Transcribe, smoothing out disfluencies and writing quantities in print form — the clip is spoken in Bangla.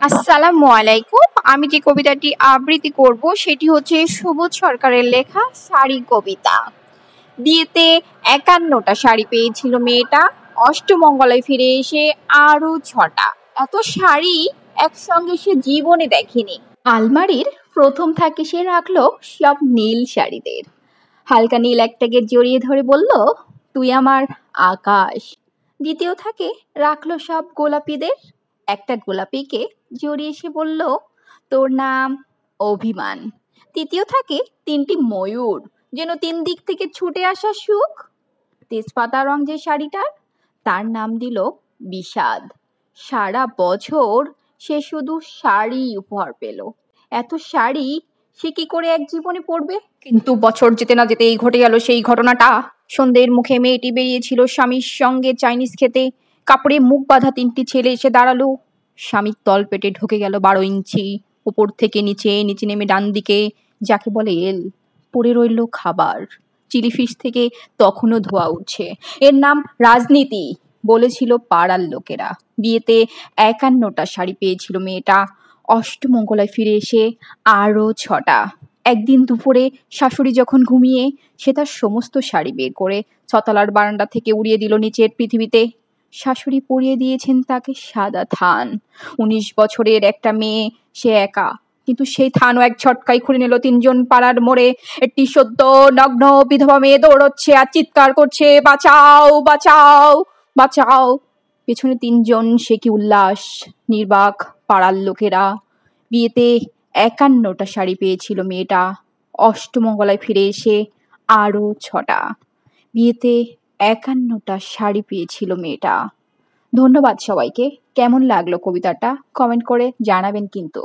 আসসালামু আলাইকুম। আমি যে কবিতাটি আবৃত্তি করব সেটি হচ্ছে সুবোধ সরকারের লেখা শাড়ি কবিতা। বিয়েতে ৫১টা শাড়ি পেয়েছিল মেয়েটা, অষ্টমঙ্গলায় ফিরে এসে আরো ৬টা। এত শাড়ি একসঙ্গে সে জীবনে দেখেনি। আলমারির প্রথম থাকে সে রাখলো সব নীল শাড়িদের। হালকা নীল একটাকে জড়িয়ে ধরে বলল, তুই আমার আকাশ। দ্বিতীয় থাকে রাখলো সব গোলাপিদের। একটা গোলাপিকে জড়িয়ে সে বলল, তোর নাম অভিমান। তৃতীয় থাকে ৩টি ময়ূর, যেন ৩ দিক থেকে ছুটে আসা সুখ। তেজপাতা রং যে শাড়িটার, তার নাম দিল বিষাদ। সারা বছর সে শুধু শাড়ি উপহার পেল। এত শাড়ি সে কি করে এক জীবনে পড়বে? কিন্তু বছর যেতে না যেতেই ঘটে গেল সেই ঘটনাটা। সন্ধ্যের মুখে মেয়েটি বেরিয়েছিল স্বামীর সঙ্গে চাইনিজ খেতে। কাপড়ে মুখ বাঁধা ৩টি ছেলে এসে দাঁড়ালো। স্বামীর তলপেটে ঢুকে গেল ১২ ইঞ্চি। উপর থেকে নিচে, নিচে নেমে ডান দিকে, যাকে বলে এল। পড়ে রইল খাবার। চিলি ফিশ থেকে তখনও ধোয়া উঠছে। এর নাম রাজনীতি, বলেছিল পাড়ার লোকেরা। বিয়েতে ৫১টা শাড়ি পেয়েছিল মেয়েটা, অষ্টমঙ্গলায় ফিরে এসে আরো ৬টা। একদিন দুপুরে শাশুড়ি যখন ঘুমিয়ে, সে তার সমস্ত শাড়ি বের করে ছতলার বারান্দা থেকে উড়িয়ে দিল নিচের পৃথিবীতে। শাশুড়ি পরিয়ে দিয়েছেন তাকে সাদা থান। ১৯ বছরের একটা মেয়ে, সে একা, কিন্তু সেই থানও এক ঝটকায় খুলে নিল ৩জন পাড়ার মোড়ে। একটি সদ্য নগ্ন বিধবা মেয়ে দৌড়চ্ছে আর চিৎকার করছে, বাঁচাও বাঁচাও বাঁচাও। পেছনে ৩জন, সে কি উল্লাস! নির্বাক পাড়ার লোকেরা। বিয়েতে ৫১টা শাড়ি পেয়েছিল মেয়েটা, অষ্টমঙ্গলায় ফিরে এসে আরো ৬টা। বিয়েতে ৫১টা শাড়ি পেয়েছিল মেয়েটা। ধন্যবাদ সবাইকে। কেমন লাগলো কবিতাটা কমেন্ট করে জানাবেন কিন্তু।